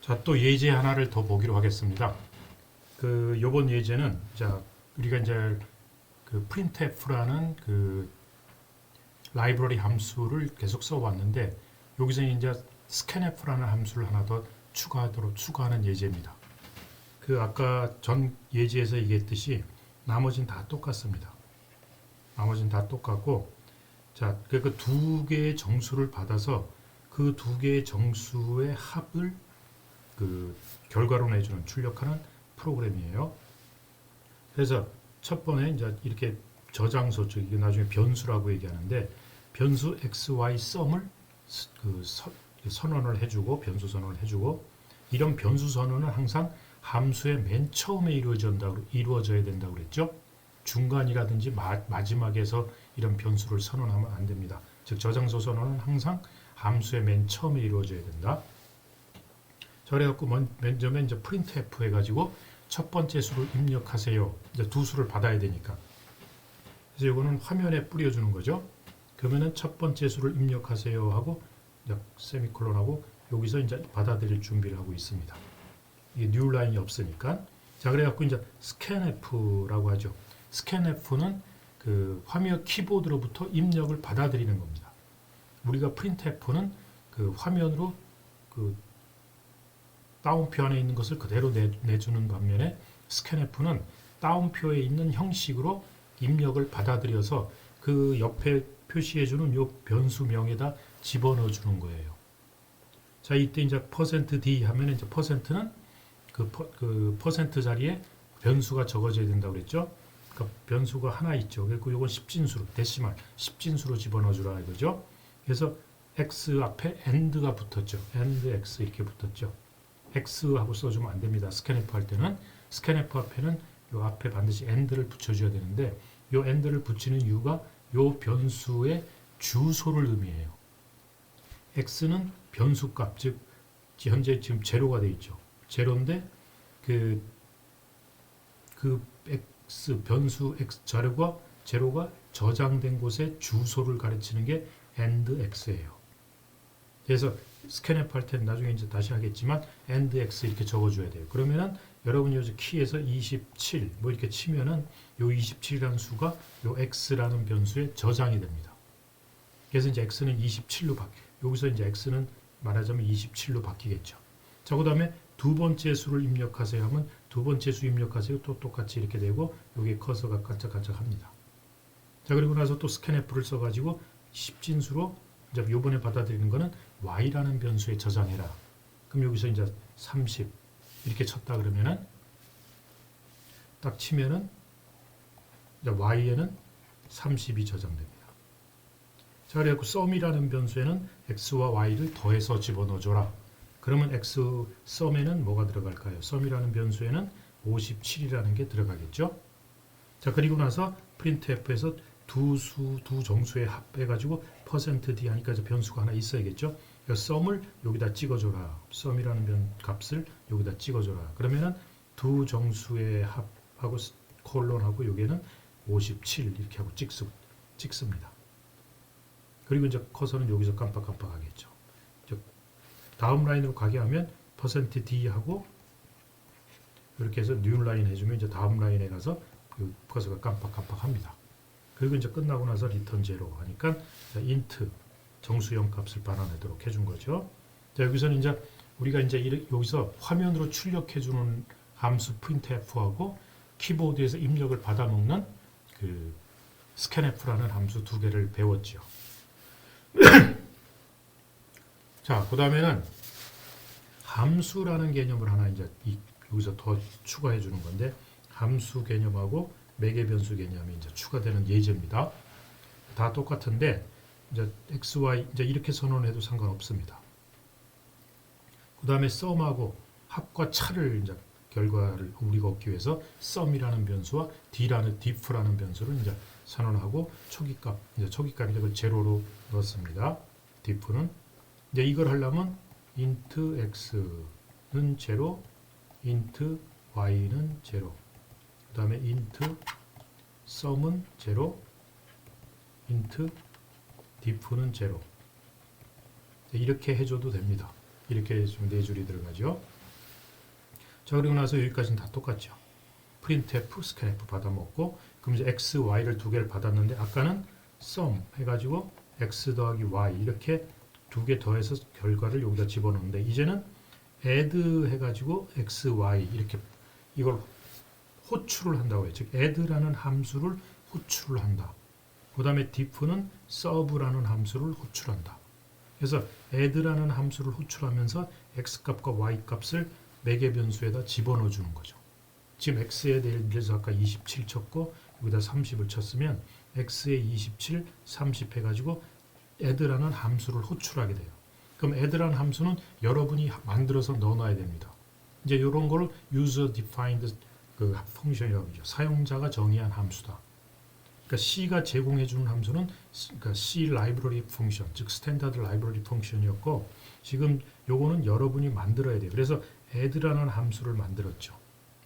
자, 또 예제 하나를 더 보기로 하겠습니다. 요번 예제는 자, 우리가 이제 그 printf라는 그 라이브러리 함수를 계속 써왔는데 여기서 이제 scanf라는 함수를 하나 더 추가하는 예제입니다. 아까 전 예제에서 얘기했듯이 나머지는 다 똑같습니다. 나머지는 다 똑같고, 자, 그 두 개의 정수를 받아서 그 두 개의 정수의 합을 결과로 내주는 출력하는 프로그램이에요. 그래서 첫 번에 이제 이렇게 저장소 쪽, 이게 나중에 변수라고 얘기하는데, 변수 xy 썸을 선언을 해주고, 변수 선언을 해주고, 이런 변수 선언은 항상 함수의 맨 처음에 이루어져야 된다고 그랬죠. 중간이라든지 마지막에서 이런 변수를 선언하면 안 됩니다. 즉 저장소 선언은 항상 함수의 맨 처음에 이루어져야 된다. 자, 그래갖고 맨 처음에 이제 printf 해가지고 첫 번째 수를 입력하세요. 이제 두 수를 받아야 되니까. 그래서 이거는 화면에 뿌려주는 거죠. 그러면은 첫 번째 수를 입력하세요 하고 세미콜론하고 여기서 이제 받아들일 준비를 하고 있습니다. 이게 뉴 라인이 없으니까. 자, 그래갖고 이제 scanf라고 하죠. scanf는 그 화면 키보드로부터 입력을 받아들이는 겁니다. 우리가 printf는 그 화면으로 그 다운표 안에 있는 것을 그대로 내주는 반면에 scanf는 다운표에 있는 형식으로 입력을 받아들여서 그 옆에 표시해주는 요 변수명에다 집어넣어주는 거예요. 자, 이때 이제 %d 하면 이제 %는 그 퍼센트 자리에 변수가 적어져야 된다고 그랬죠. 그러니까 변수가 하나 있죠. 그리고 이건 10진수로, 데시말 10진수로 집어넣어주라 이거죠. 그래서 x 앞에 and가 붙었죠. and x 이렇게 붙었죠. x하고 써주면 안 됩니다. scanf 할 때는 scanf 앞에는 요 앞에 반드시 and를 붙여줘야 되는데 요 and를 붙이는 이유가 요 변수의 주소를 의미해요. x는 변수값, 즉 현재 지금 제로가 되어 있죠. 제로인데 그 x 변수 x 제로가 저장된 곳의 주소를 가르치는 게 and x예요. 그래서 scanf 할 때는 나중에 이제 다시 하겠지만 and x 이렇게 적어줘야 돼요. 그러면은 여러분이 여기 키에서 27 뭐 이렇게 치면은 요 27이라는 수가 요 x라는 변수에 저장이 됩니다. 그래서 이제 x는 27로 여기서 이제 x는 말하자면 27로 바뀌겠죠. 자, 그 다음에 두 번째 수를 입력하세요 하면 두 번째 수 입력하세요. 또 똑같이 이렇게 되고 여기 커서가 깜짝깜짝 합니다. 자, 그리고 나서 또 scanf를 써가지고 10진수로 이제 요번에 받아들이는 거는 y라는 변수에 저장해라. 그럼 여기서 이제 30 이렇게 쳤다 그러면은 딱 치면은 이제 y에는 30이 저장됩니다. 자, 그래갖고 sum이라는 변수에는 x와 y를 더해서 집어넣어줘라. 그러면 x sum에는 뭐가 들어갈까요? sum이라는 변수에는 57이라는 게 들어가겠죠. 자, 그리고 나서 printf에서 두 정수에 합해가지고 %d 하니까 이제 변수가 하나 있어야겠죠. sum을 여기다 찍어줘라. sum이라는 값을 여기다 찍어줘라. 그러면은 두 정수의 합하고 콜론하고 여기에는 57 이렇게 하고 찍습니다. 그리고 이제 커서는 여기서 깜빡깜빡하겠죠. 다음 라인으로 가게 하면 %d 하고 이렇게 해서 new 라인 해주면 이제 다음 라인에 가서 그 커서가 깜빡깜빡합니다. 그리고 이제 끝나고 나서 return 0 하니까 int 정수형 값을 반환하도록 해준 거죠. 자, 여기서는 이제 우리가 이제 여기서 화면으로 출력해주는 함수 printf하고 키보드에서 입력을 받아먹는 그 scanf라는 함수 두 개를 배웠죠. 자, 그 다음에는 함수라는 개념을 하나 이제 여기서 더 추가해 주는 건데 함수 개념하고 매개 변수 개념이 이제 추가되는 예제입니다. 다 똑같은데 이제 x, y 이제 이렇게 선언해도 상관없습니다. 그 다음에 sum하고 합과 차를 이제 결과를 우리가 얻기 위해서 sum이라는 변수와 diff라는 변수를 이제 선언하고 초기값 이제 그 제로로 넣었습니다. diff는 이제 이걸 하려면 int x는 제로, int y는 제로, 그 다음에 int sum은 제로, int diff는 제로. 이렇게 해줘도 됩니다. 이렇게 해주면 네 줄이 들어가죠. 자, 그리고 나서 여기까지는 다 똑같죠. printf, scanf 받아먹고, 그럼 이제 x, y를 두 개를 받았는데 아까는 sum 해가지고 x 더하기 y 이렇게 두 개 더해서 결과를 여기다 집어넣는데 이제는 add 해가지고 x, y 이렇게 이걸 호출을 한다고 해요. 즉 add라는 함수를 호출을 한다. 그 다음에 diff는 sub라는 함수를 호출한다. 그래서 add라는 함수를 호출하면서 x값과 y값을 매개 변수에다 집어넣어 주는 거죠. 지금 x에 대해서 아까 27 쳤고 여기다 30을 쳤으면 x에 27, 30 해가지고 add라는 함수를 호출하게 돼요. 그럼 add라는 함수는 여러분이 만들어서 넣어놔야 됩니다. 이제 이런 걸 user defined 그 펑션이라고 하죠. 사용자가 정의한 함수다. 그러니까 C가 제공해 주는 함수는 그러니까 C 라이브러리 펑션, 즉 스탠다드 라이브러리 펑션이었고 지금 요거는 여러분이 만들어야 돼요. 그래서 add라는 함수를 만들었죠.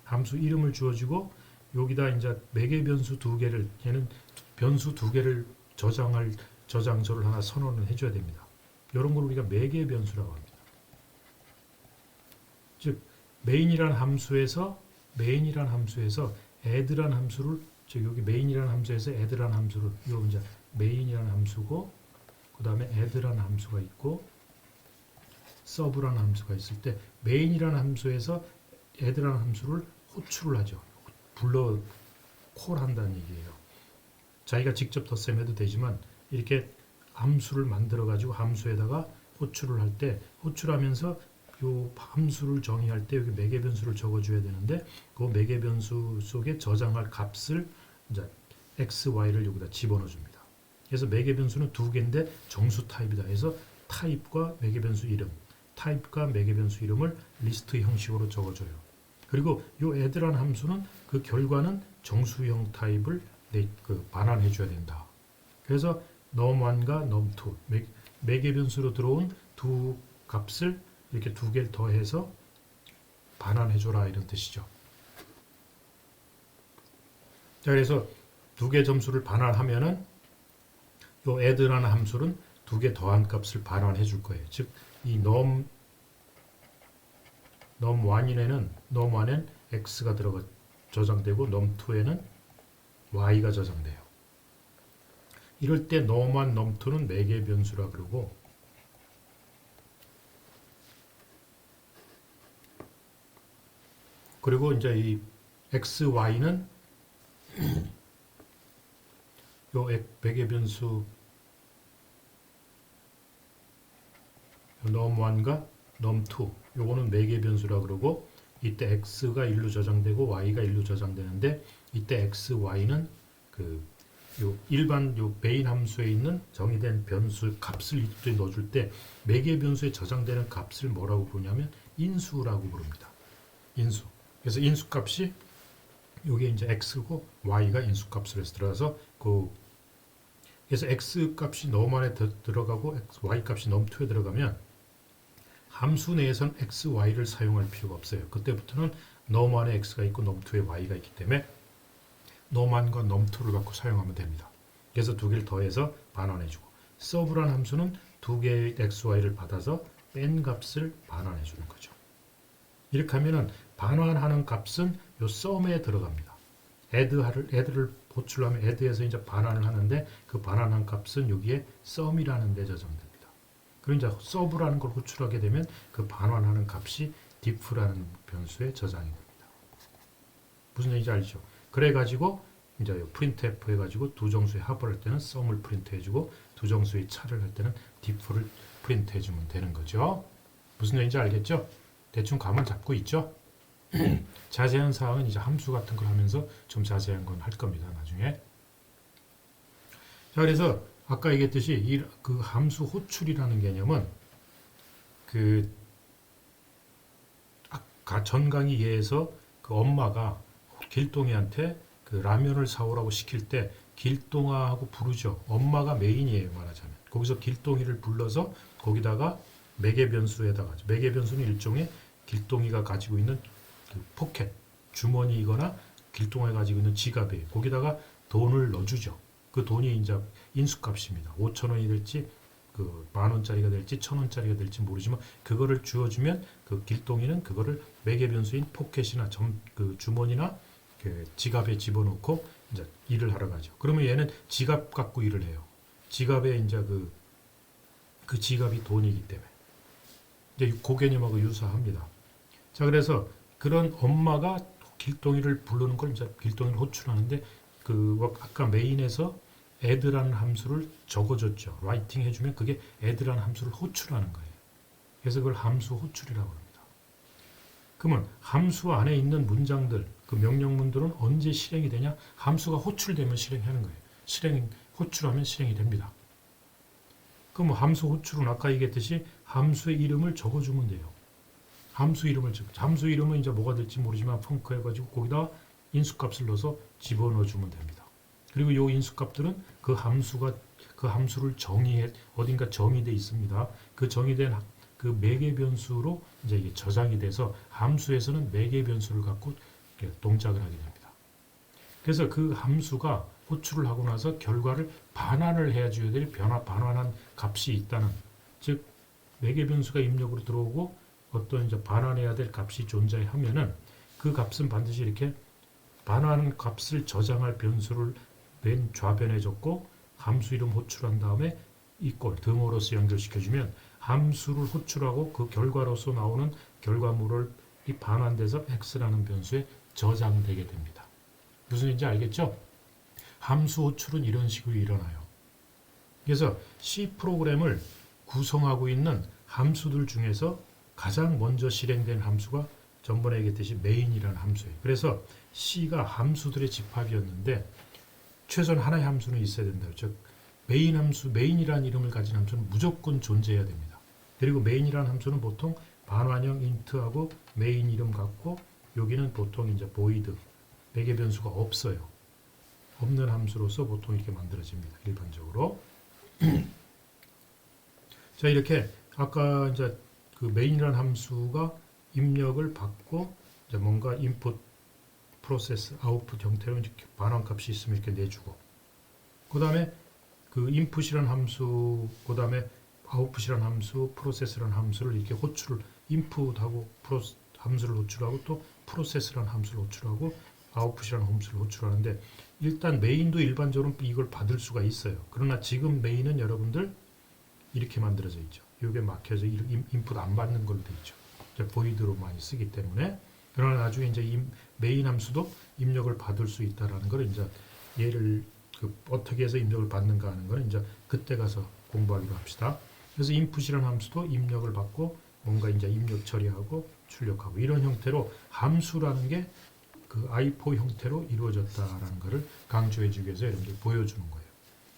함수 이름을 주어지고 여기다 이제 매개 변수 두 개를 얘는 변수 두 개를 저장할 저장소를 하나 선언을 해줘야 됩니다. 이런 걸 우리가 매개 변수라고 합니다. 즉 메인이라는 함수에서 add라는 함수를 즉 여기 메인이라는 함수에서 add라는 함수를 이거 이제 메인이라는 함수고 그 다음에 add라는 함수가 있고 sub라는 함수가 있을 때 메인이라는 함수에서 add라는 함수를 호출을 하죠. 불러 콜한다는 얘기예요. 자기가 직접 덧셈해도 되지만 이렇게 함수를 만들어 가지고 함수에다가 호출을 할 때 호출하면서 요 함수를 정의할 때 여기 매개 변수를 적어줘야 되는데 그 매개 변수 속에 저장할 값을 이제 x, y를 여기다 집어넣어 줍니다. 그래서 매개 변수는 두 개인데 정수 타입이다 해서 타입과 매개 변수 이름, 타입과 매개 변수 이름을 리스트 형식으로 적어줘요. 그리고 요 add라는 함수는 그 결과는 정수형 타입을 반환해 줘야 된다. 그래서 num1과 num2 매개 변수로 들어온 두 값을 이렇게 두 개를 더해서 반환해 줘라 이런 뜻이죠. 자, 그래서 두 개 점수를 반환하면은 요 add라는 함수는 두 개 더한 값을 반환해 줄 거예요. 즉 이 num1에는 x가 저장되고 num2에는 y가 저장돼요. 이럴 때 num1, num2는 매개 변수라 그러고 그리고 이제 이 x, y는 요 매개 변수 num1과 num2 요거는 매개 변수라 그러고 이때 x가 1로 저장되고 y가 1로 저장되는데 이때 x, y는 요 일반 요 메인 함수에 있는 정의된 변수 값을 이때 넣어줄 때 매개 변수에 저장되는 값을 뭐라고 부르냐면 인수라고 부릅니다. 인수. 그래서 인수 값이 요게 이제 x고 y가 인수 값으로 해서 들어가서 그래서 x 값이 num1에 들어가고 y 값이 num2에 들어가면 함수 내에선 x, y를 사용할 필요가 없어요. 그때부터는 num1에 x가 있고 num2에 y가 있기 때문에 num1과 num2를 갖고 사용하면 됩니다. 그래서 두 개를 더해서 반환해주고 sub라는 함수는 두 개의 x, y를 받아서 뺀 값을 반환해주는 거죠. 이렇게 하면은 반환하는 값은 요 sum에 들어갑니다. add를 호출하면 add에서 이제 반환을 하는데 그 반환한 값은 여기에 sum이라는 데 저장됩니다. 그럼 이제 sub라는 걸 호출하게 되면 그 반환하는 값이 diff라는 변수에 저장이 됩니다. 무슨 얘기인지 알죠? 그래가지고 이제 printf 해가지고 두 정수의 합을 할 때는 sum을 프린트해주고 두 정수의 차를 할 때는 diff를 프린트해주면 되는 거죠. 무슨 얘기인지 알겠죠? 대충 감을 잡고 있죠? 자세한 사항은 이제 함수 같은 걸 하면서 좀 자세한 건 할 겁니다. 나중에. 자, 그래서 아까 얘기했듯이 그 함수 호출이라는 개념은 아까 전 강의에서 그 엄마가 길동이한테 그 라면을 사오라고 시킬 때 길동아하고 부르죠. 엄마가 메인이에요, 말하자면. 거기서 길동이를 불러서 거기다가 매개 변수에다가 매개 변수는 일종의 길동이가 가지고 있는 그 포켓 주머니이거나 길동이가 가지고 있는 지갑이에요. 거기다가 돈을 넣어주죠. 그 돈이 이제 인수값입니다. 5,000원이 될지 그 10,000원짜리가 될지 1,000원짜리가 될지 모르지만 그거를 주어주면 그 길동이는 그거를 매개 변수인 포켓이나 그 주머니나 그 지갑에 집어넣고 이제 일을 하러 가죠. 그러면 얘는 지갑 갖고 일을 해요. 지갑에 이제 그 지갑이 돈이기 때문에 이제 그 개념하고 유사합니다. 자, 그래서 그런 엄마가 길동이를 부르는 걸 이제 길동이를 호출하는데 그 아까 메인에서 add라는 함수를 적어줬죠. 라이팅 해주면 그게 add라는 함수를 호출하는 거예요. 그래서 그걸 함수 호출이라고 합니다. 그러면 함수 안에 있는 문장들, 그 명령문들은 언제 실행이 되냐? 함수가 호출되면 실행하는 거예요. 호출하면 실행이 됩니다. 그럼 함수 호출은 아까 얘기했듯이 함수의 이름을 적어주면 돼요. 함수 이름은 이제 뭐가 될지 모르지만 펑크 해가지고 거기다 인수값을 넣어서 집어넣어주면 됩니다. 그리고 요 인수값들은 그 함수를 어딘가 정의되어 있습니다. 그 정의된 그 매개 변수로 이제 이게 저장이 돼서 함수에서는 매개 변수를 갖고 동작을 하게 됩니다. 그래서 그 함수가 호출을 하고 나서 결과를 반환을 해줘야 될 반환한 값이 있다는, 즉 매개 변수가 입력으로 들어오고 어떤 이제 반환해야 될 값이 존재하면은 그 값은 반드시 이렇게 반환 값을 저장할 변수를 맨 좌변에 적고 함수 이름 호출한 다음에 이꼴 등호로서 연결시켜주면 함수를 호출하고 그 결과로서 나오는 결과물을 이 반환돼서 x라는 변수에 저장되게 됩니다. 무슨 얘기인지 알겠죠? 함수 호출은 이런 식으로 일어나요. 그래서 C 프로그램을 구성하고 있는 함수들 중에서 가장 먼저 실행된 함수가 전번에 얘기했듯이 메인이라는 함수예요. 그래서 C가 함수들의 집합이었는데 최소한 하나의 함수는 있어야 된다. 즉 메인이라는 이름을 가진 함수는 무조건 존재해야 됩니다. 그리고 메인이라는 함수는 보통 반환형 int하고 메인 이름 같고 여기는 보통 이제 void 매개 변수가 없어요. 없는 함수로서 보통 이렇게 만들어집니다. 일반적으로. 자, 이렇게 아까 이제 그 메인이라는 함수가 입력을 받고 이제 뭔가 인풋, 프로세스, 아웃풋 형태로 이렇게 반환값이 있으면 이렇게 내주고, 그 다음에 그 인풋이라는 함수, 그 다음에 아웃풋이라는 함수, 프로세스라는 함수를 이렇게 인풋하고 함수를 호출하고 또 프로세스라는 함수를 호출하고 아웃풋이라는 함수를 호출하는데 일단 메인도 일반적으로 이걸 받을 수가 있어요. 그러나 지금 메인은 여러분들 이렇게 만들어져 있죠. 이게 막혀서 인풋 안 받는 걸로 되어 있죠. 보이드로 많이 쓰기 때문에. 그러나 나중에 이제 메인 함수도 입력을 받을 수 있다라는 걸 이제 얘를 어떻게 해서 입력을 받는가 하는 걸 이제 그때 가서 공부하기로 합시다. 그래서 인풋이라는 함수도 입력을 받고 뭔가 이제 입력 처리하고 출력하고 이런 형태로 함수라는 게 그 I4 형태로 이루어졌다라는 것을 강조해주기 위해서 여러분들 보여주는 거예요.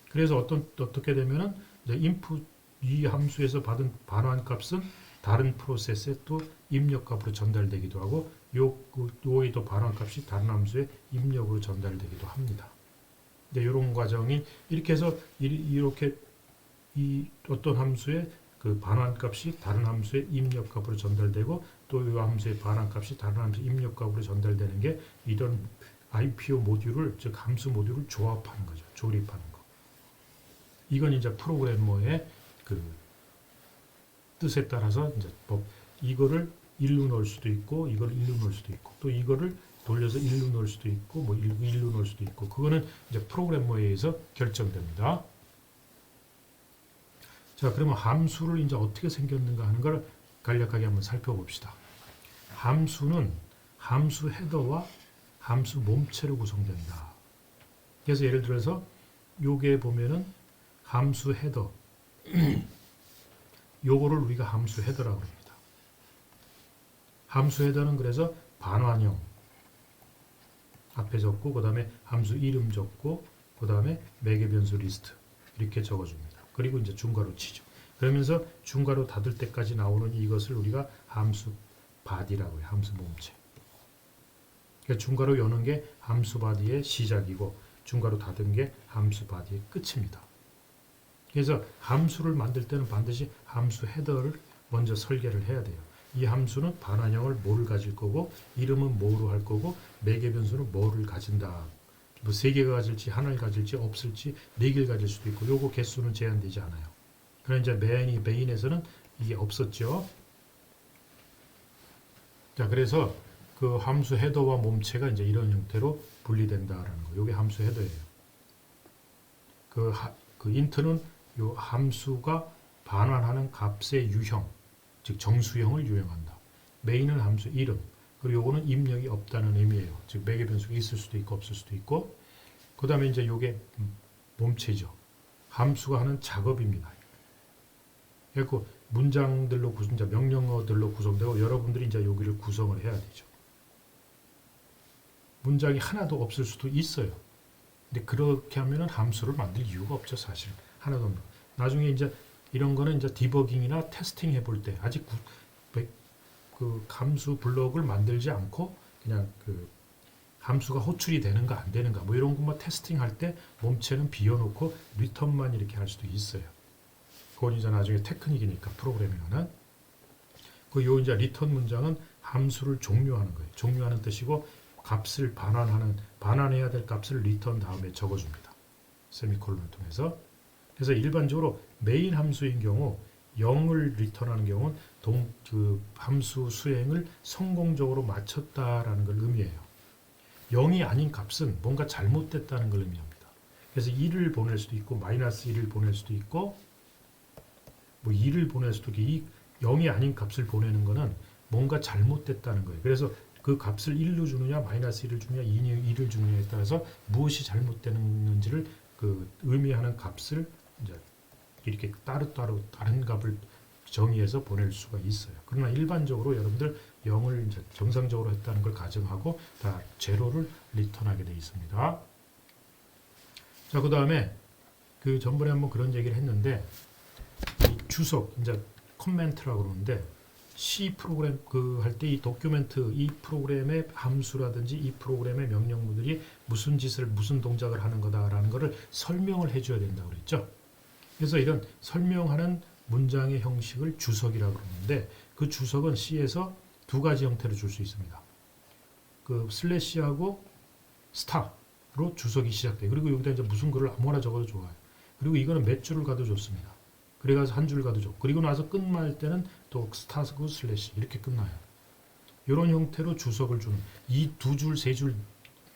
그래서 어떻게 되면은 이제 인풋 이 함수에서 받은 반환 값은 다른 프로세스에 또 입력값으로 전달되기도 하고 요의 또 반환 값이 다른 함수에 입력으로 전달되기도 합니다. 이런 과정이 이렇게 해서 이렇게 이 어떤 함수의 그 반환 값이 다른 함수의 입력값으로 전달되고 또 이 함수의 반환 값이 다른 함수의 입력값으로 전달되는 게 이런 IPO 모듈을, 즉 함수 모듈을 조합하는 거죠. 조립하는 거. 이건 이제 프로그래머의 그 뜻에 따라서 이제 이거를 1로 넣을 수도 있고 이걸 1로 넣을 수도 있고 또 이거를 돌려서 1로 넣을 수도 있고 뭐 1로 넣을 수도 있고 그거는 이제 프로그래머에 의해서 결정됩니다. 자, 그러면 함수를 이제 어떻게 생겼는가 하는 걸 간략하게 한번 살펴봅시다. 함수는 함수 헤더와 함수 몸체로 구성된다. 그래서 예를 들어서 요게 보면은 함수 헤더 요거를 우리가 함수 헤더라고 합니다. 함수 헤더는 그래서 반환형 앞에 적고 그 다음에 함수 이름 적고 그 다음에 매개 변수 리스트 이렇게 적어줍니다. 그리고 이제 중괄호 치죠. 그러면서 중괄호 닫을 때까지 나오는 이것을 우리가 함수 바디라고 해요. 함수 몸체. 그러니까 중괄호 여는 게 함수 바디의 시작이고 중괄호 닫은 게 함수 바디의 끝입니다. 그래서 함수를 만들 때는 반드시 함수 헤더를 먼저 설계를 해야 돼요. 이 함수는 반환형을 뭐를 가질 거고 이름은 뭐로 할 거고 매개 변수는 뭐를 가진다. 뭐 3개가 가질지 하나를 가질지 없을지 4개를 가질 수도 있고 요거 개수는 제한되지 않아요. 그러나 이제 메인에서는 이게 없었죠. 자, 그래서 그 함수 헤더와 몸체가 이제 이런 형태로 분리된다라는 거. 이게 함수 헤더예요. 그 int는 요 함수가 반환하는 값의 유형, 즉 정수형을 유형한다. 메인은 함수 이름, 그리고 요거는 입력이 없다는 의미예요. 즉 매개 변수가 있을 수도 있고 없을 수도 있고. 그 다음에 이제 요게 몸체죠. 함수가 하는 작업입니다. 그리고 문장들로 이제 명령어들로 구성되고 여러분들이 이제 여기를 구성을 해야 되죠. 문장이 하나도 없을 수도 있어요. 근데 그렇게 하면은 함수를 만들 이유가 없죠, 사실. 하나도 없는. 나중에 이제 이런 거는 이제 디버깅이나 테스팅 해볼 때 아직 그 함수 블록을 만들지 않고 그냥 그 함수가 호출이 되는가 안 되는가 뭐 이런 것만 테스팅할 때 몸체는 비워놓고 리턴만 이렇게 할 수도 있어요. 그건 이제 나중에 테크닉이니까 프로그래밍은. 요 이제 리턴 문장은 함수를 종료하는 거예요. 종료하는 뜻이고 값을 반환해야 될 값을 리턴 다음에 적어줍니다. 세미콜론을 통해서. 그래서 일반적으로 메인 함수인 경우 0을 리턴하는 경우는 그 함수 수행을 성공적으로 마쳤다라는 걸 의미해요. 0이 아닌 값은 뭔가 잘못됐다는 걸 의미합니다. 그래서 1을 보낼 수도 있고 마이너스 1을 보낼 수도 있고 뭐 2를 보낼 수도 있고 이 0이 아닌 값을 보내는 거는 뭔가 잘못됐다는 거예요. 그래서 그 값을 1로 주느냐 마이너스 1을 주느냐 2를 주느냐에 따라서 무엇이 잘못되는지를 그 의미하는 값을 이제 이렇게 따로따로 다른 값을 정의해서 보낼 수가 있어요. 그러나 일반적으로 여러분들 0을 이제 정상적으로 했다는 걸 가정하고 다 제로를 리턴하게 되어 있습니다. 자, 그 다음에 그 전번에 한번 그런 얘기를 했는데 이 주석 이제 커멘트라고 그러는데 C 프로그램 그 할 때 이 도큐멘트 이 프로그램의 함수라든지 이 프로그램의 명령문들이 무슨 짓을 무슨 동작을 하는 거다라는 것을 설명을 해줘야 된다고 그랬죠. 그래서 이런 설명하는 문장의 형식을 주석이라고 그러는데 그 주석은 C에서 두 가지 형태로 줄 수 있습니다. 그 슬래시하고 스타로 주석이 시작돼요. 그리고 여기다 이제 무슨 글을 아무거나 적어도 좋아요. 그리고 이거는 몇 줄을 가도 좋습니다. 그래가지고 한 줄 가도 좋고 그리고 나서 끝날 때는 또 스타고 슬래시 이렇게 끝나요. 이런 형태로 주석을 주는 이 두 줄, 세 줄,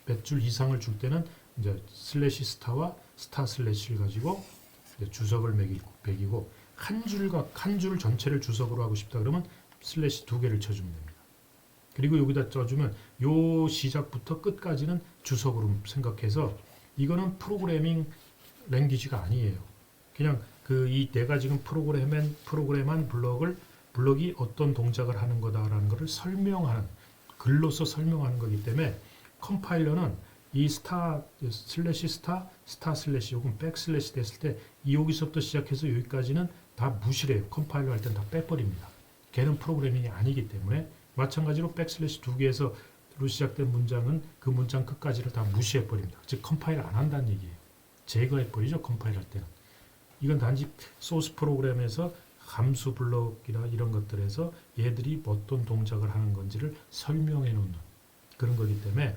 몇 줄 이상을 줄 때는 이제 슬래시 스타와 스타 슬래시를 가지고 이제 주석을 매기고 한 줄 전체를 주석으로 하고 싶다 그러면 슬래시 두 개를 쳐주면 됩니다. 그리고 여기다 써주면 요 시작부터 끝까지는 주석으로 생각해서 이거는 프로그래밍 랭귀지가 아니에요. 그냥 이 내가 지금 프로그램한 블럭이 어떤 동작을 하는 거다라는 것을 설명하는 글로서 설명하는 거기 때문에 컴파일러는 이 슬래시 스타 슬래시 혹은 백 슬래시 됐을 때 여기서부터 시작해서 여기까지는 다 무시를 해요. 컴파일러 할 땐 다 빼버립니다. 걔는 프로그래밍이 아니기 때문에 마찬가지로 백 슬래시 두 개에서로 시작된 문장은 그 문장 끝까지를 다 무시해버립니다. 즉 컴파일 안 한다는 얘기예요. 제거해버리죠. 컴파일 할 때는. 이건 단지 소스 프로그램에서 함수 블록이나 이런 것들에서 얘들이 어떤 동작을 하는 건지를 설명해 놓는 그런 거기 때문에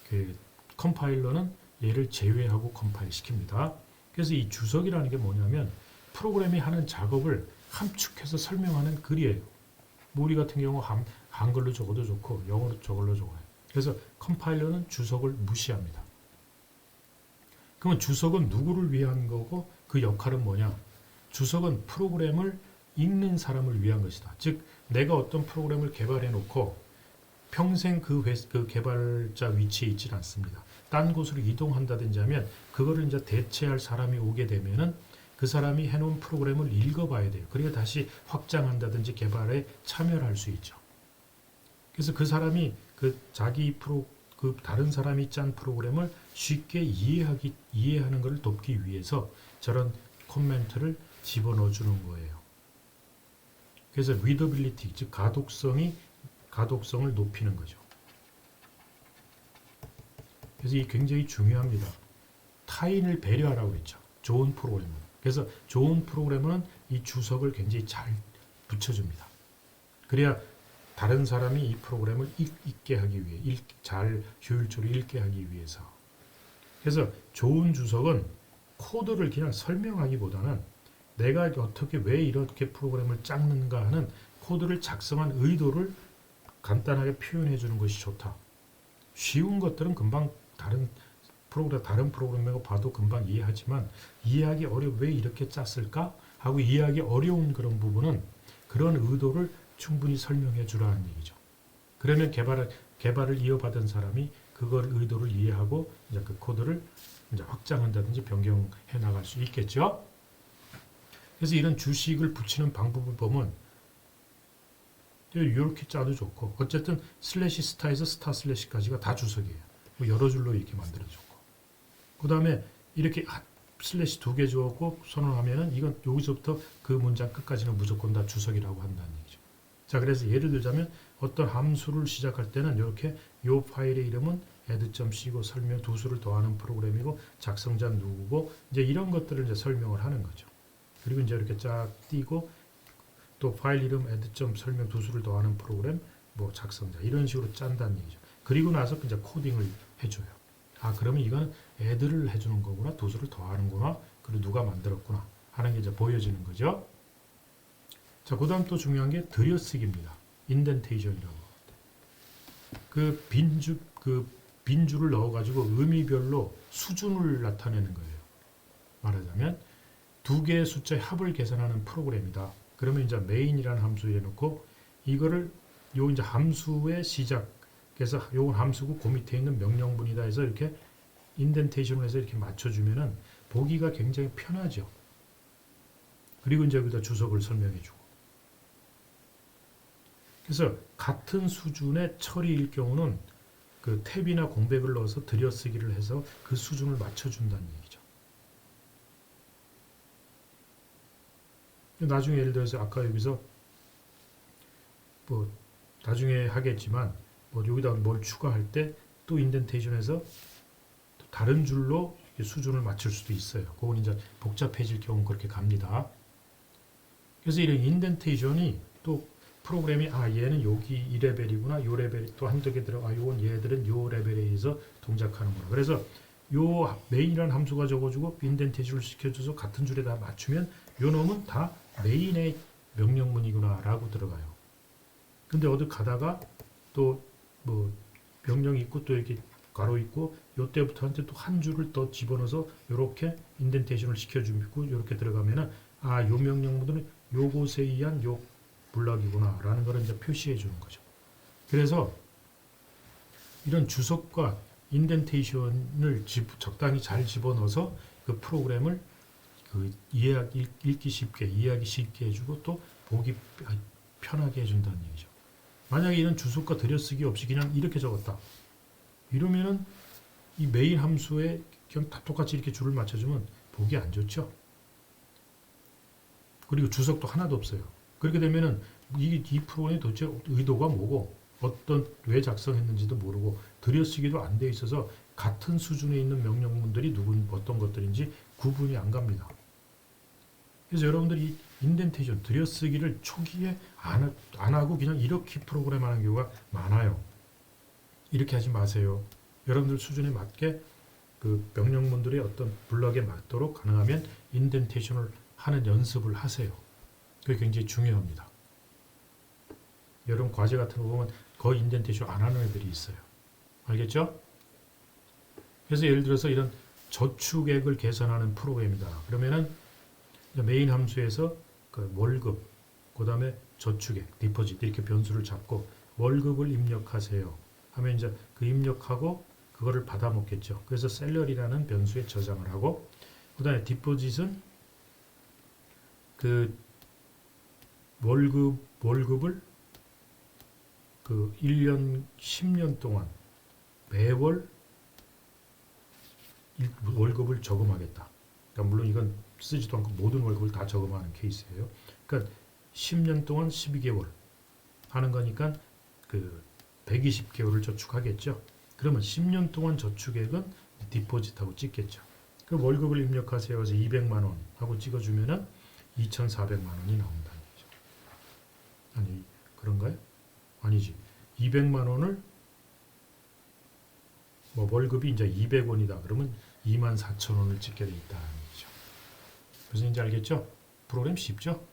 그 컴파일러는 얘를 제외하고 컴파일 시킵니다. 그래서 이 주석이라는 게 뭐냐면 프로그램이 하는 작업을 함축해서 설명하는 글이에요. 우리 같은 경우 한글로 적어도 좋고 영어로 저걸로 적어요. 그래서 컴파일러는 주석을 무시합니다. 그러면 주석은 누구를 위한 거고 그 역할은 뭐냐? 주석은 프로그램을 읽는 사람을 위한 것이다. 즉 내가 어떤 프로그램을 개발해 놓고 평생 그 개발자 위치에 있지 않습니다. 딴 곳으로 이동한다든지 하면 그거를 이제 대체할 사람이 오게 되면은 그 사람이 해놓은 프로그램을 읽어봐야 돼요. 그래야 다시 확장한다든지 개발에 참여를 할 수 있죠. 그래서 그 사람이 그 다른 사람이 짠 프로그램을 쉽게 이해하는 것을 돕기 위해서 저런 코멘트를 집어넣어 주는 거예요. 그래서 리더빌리티, 즉 가독성을 높이는 거죠. 그래서 이게 굉장히 중요합니다. 타인을 배려하라고 했죠. 좋은 프로그래머. 그래서 좋은 프로그래머는 이 주석을 굉장히 잘 붙여줍니다. 그래야 다른 사람이 이 프로그램을 읽게 하기 위해, 잘 효율적으로 읽게 하기 위해서. 그래서 좋은 주석은 코드를 그냥 설명하기보다는 내가 어떻게 왜 이렇게 프로그램을 짰는가 하는 코드를 작성한 의도를 간단하게 표현해 주는 것이 좋다. 쉬운 것들은 금방 다른 프로그램이고 봐도 금방 이해하지만 이해하기 왜 이렇게 짰을까 하고 이해하기 어려운 그런 부분은 그런 의도를 충분히 설명해 주라는 얘기죠. 그러면 개발을 이어받은 사람이 그걸 의도를 이해하고 이제 그 코드를 이제 확장한다든지 변경해 나갈 수 있겠죠. 그래서 이런 주식을 붙이는 방법을 보면 이렇게 짜도 좋고 어쨌든 슬래시 스타에서 스타 슬래시까지가 다 주석이에요. 뭐 여러 줄로 이렇게 만들어줬고 그 다음에 이렇게 슬래시 2개 주었고 선언하면은 이건 여기서부터 그 문장 끝까지는 무조건 다 주석이라고 한다는 얘기죠. 자, 그래서 예를 들자면 어떤 함수를 시작할 때는 이렇게 요 파일의 이름은 add.c고 설명 두 수를 더하는 프로그램이고 작성자 누구고 이제 이런 것들을 이제 설명을 하는 거죠. 그리고 이제 이렇게 쫙 띄고 또 파일 이름 add. 설명 두 수를 더하는 프로그램 뭐 작성자 이런 식으로 짠다는 얘기죠. 그리고 나서 이제 코딩을 해줘요. 아, 그러면 이건 add를 해주는 거구나, 두 수를 더하는구나, 그리고 누가 만들었구나 하는 게 이제 보여지는 거죠. 자, 그다음 또 중요한 게 들여쓰기입니다. 인덴테이션이라고. 그 빈줄을 넣어가지고 의미별로 수준을 나타내는 거예요. 말하자면 두 개의 숫자의 합을 계산하는 프로그램이다. 그러면 이제 메인이라는 함수에 놓고 이거를 요 이제 함수의 시작에서 요건 함수고 그 밑에 있는 명령문이다 해서 이렇게 인덴테이션을 해서 이렇게 맞춰주면은 보기가 굉장히 편하죠. 그리고 이제 여기다 주석을 설명해주고. 그래서 같은 수준의 처리일 경우는 그 탭이나 공백을 넣어서 들여쓰기를 해서 그 수준을 맞춰준다는 얘기죠. 나중에 예를 들어서 아까 여기서 뭐 나중에 하겠지만 뭐 여기다 뭘 추가할 때 또 인덴테이션에서 또 다른 줄로 수준을 맞출 수도 있어요. 그건 이제 복잡해질 경우는 그렇게 갑니다. 그래서 이런 인덴테이션이 또 프로그램이 얘는 여기 이 레벨이구나, 요 레벨이 또 한두 개 들어, 요건 얘들은 요 레벨에 의해서 동작하는구나. 그래서 요 메인이라는 함수가 적어주고 인덴테이션을 시켜줘서 같은 줄에 다 맞추면 요 놈은 다 메인의 명령문이구나라고 들어가요. 근데 어디 가다가 또 뭐 명령이 있고 또 이렇게 가로 있고 요때부터 한테 또 한 줄을 더 집어넣어서 요렇게 인덴테이션을 시켜주고 이렇게 들어가면은 요 명령문은 요것에 의한 요 블럭이구나 라는 걸 이제 표시해 주는 거죠. 그래서 이런 주석과 인덴테이션을 적당히 잘 집어넣어서 그 프로그램을 읽기 쉽게, 이해하기 쉽게 해주고 또 보기 편하게 해준다는 얘기죠. 만약에 이런 주석과 들여쓰기 없이 그냥 이렇게 적었다. 이러면은 이 메인 함수에 그냥 다 똑같이 이렇게 줄을 맞춰주면 보기 안 좋죠. 그리고 주석도 하나도 없어요. 그렇게 되면은 이 프로그램이 도대체 의도가 뭐고 왜 작성했는지도 모르고 들여쓰기도 안 돼 있어서 같은 수준에 있는 명령문들이 어떤 것들인지 구분이 안 갑니다. 그래서 여러분들이 인덴테이션, 들여쓰기를 초기에 안 하고 그냥 이렇게 프로그램하는 경우가 많아요. 이렇게 하지 마세요. 여러분들 수준에 맞게 그 명령문들의 어떤 블럭에 맞도록 가능하면 인덴테이션을 하는 연습을 하세요. 그게 굉장히 중요합니다. 여러분 과제 같은 거 보면 거의 인덴테이션 안 하는 애들이 있어요. 알겠죠? 그래서 예를 들어서 이런 저축액을 계산하는 프로그램이다. 그러면은 메인 함수에서 그 월급, 그 다음에 저축액, 디포짓 이렇게 변수를 잡고 월급을 입력하세요. 하면 이제 그 입력하고 그거를 받아 먹겠죠. 그래서 셀러리라는 변수에 저장을 하고 그 다음에 디포짓은 그 월급을 그 1년, 10년 동안 매월 월급을 저금하겠다. 그러니까 물론 이건 쓰지도 않고 모든 월급을 다 저금하는 케이스예요. 그러니까 10년 동안 12개월 하는 거니까 그 120개월을 저축하겠죠. 그러면 10년 동안 저축액은 디포짓하고 찍겠죠. 그 월급을 입력하세요. 그래서 200만 원 하고 찍어주면은 2,400만 원이 나온다는 거죠. 아니 그런가요? 아니지. 200만 원을 뭐 월급이 이제 200원이다. 그러면 24,000원을 찍게 돼 있다는 거죠. 무슨 인지 알겠죠? 프로그램 쉽죠?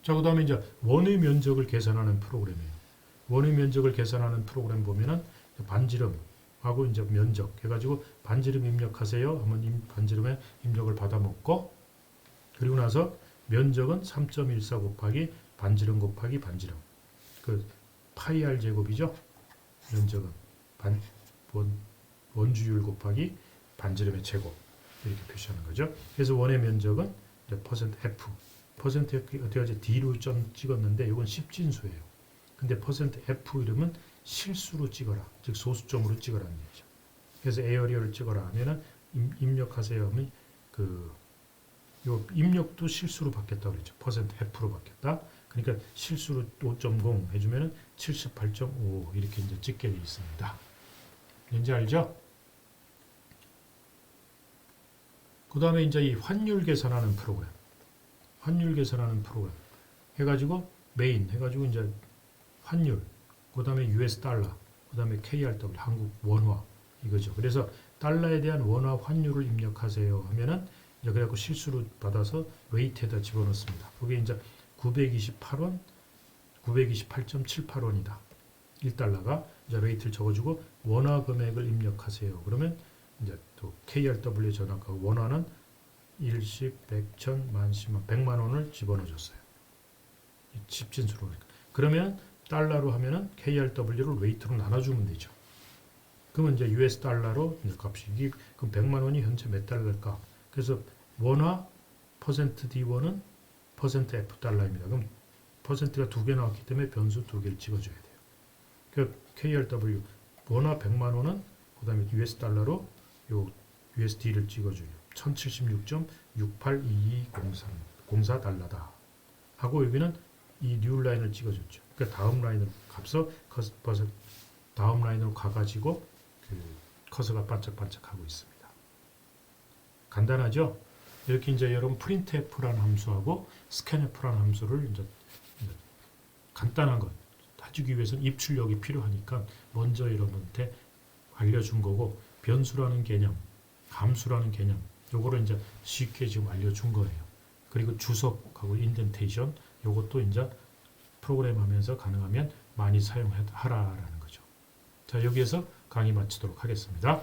자, 그 다음에 이제 원의 면적을 계산하는 프로그램이에요. 원의 면적을 계산하는 프로그램 보면은 반지름하고 이제 면적 해가지고 반지름 입력하세요 하면 반지름에 입력을 받아먹고, 그리고 나서 면적은 3.14 곱하기 반지름 곱하기 반지름, 그 파이 r 제곱이죠. 면적은 원주율 곱하기 반지름의 제곱, 이렇게 표시하는 거죠. 그래서 원의 면적은 이제 %f, %f 어떻게 하지? D로 좀 찍었는데 이건 십진수예요. 근데 %f 이름은 실수로 찍어라, 즉 소수점으로 찍어라는 얘기죠. 그래서 에어리어를 찍어라 하면은 입력하세요 하면 요 입력도 실수로 바뀌었다 그랬죠. %f로 바뀌었다. 그러니까 실수로 5.0 해주면은 78.5 이렇게 이제 찍게 되어 있습니다. 이제 알죠? 그 다음에 이제 이 환율 계산하는 프로그램, 해가지고 메인 해가지고 이제 환율, 그 다음에 US 달러, 그 다음에 KRW 한국 원화 이거죠. 그래서 달러에 대한 원화 환율을 입력하세요 하면은 이제 그래갖고 실수로 받아서 레이트에다 집어넣습니다. 그게 이제 928원, 928.78원이다. 1달러가 이제 레이트를 적어주고 원화 금액을 입력하세요. 그러면 이제 또 KRW에 전화하고 원화는 일십, 백천, 만십만, 100만 원을 집어넣어줬어요. 십진수로. 그러면 달러로 하면은 KRW를 레이트로 나눠주면 되죠. 그러면 이제 US 달러로 이제 값이 그럼 100만 원이 현재 몇 달러일까? 그래서 원화 %D1은 %F 달러입니다. 그럼 %가 2개 나왔기 때문에 변수 2개를 찍어줘야 돼요. 그 KRW 원화 100만 원은 그 다음에 US 달러로 요 USD를 찍어줘요. 1076.682204 달러다. 하고 여기는 이 뉴 라인을 찍어줬죠. 그러니까 다음 라인으로 값서 다음 라인으로 가가지고 그 커서가 반짝반짝하고 있습니다. 간단하죠? 이렇게 이제 여러분 printf라는 함수하고 scanf라는 함수를 이제 간단한 것 해주기 위해서는 입출력이 필요하니까 먼저 여러분한테 알려준 거고, 변수라는 개념, 함수라는 개념, 요거를 이제 쉽게 지금 알려준 거예요. 그리고 주석하고 인덴테이션, 요것도 이제 프로그램 하면서 가능하면 많이 사용하라라는 거죠. 자, 여기에서 강의 마치도록 하겠습니다.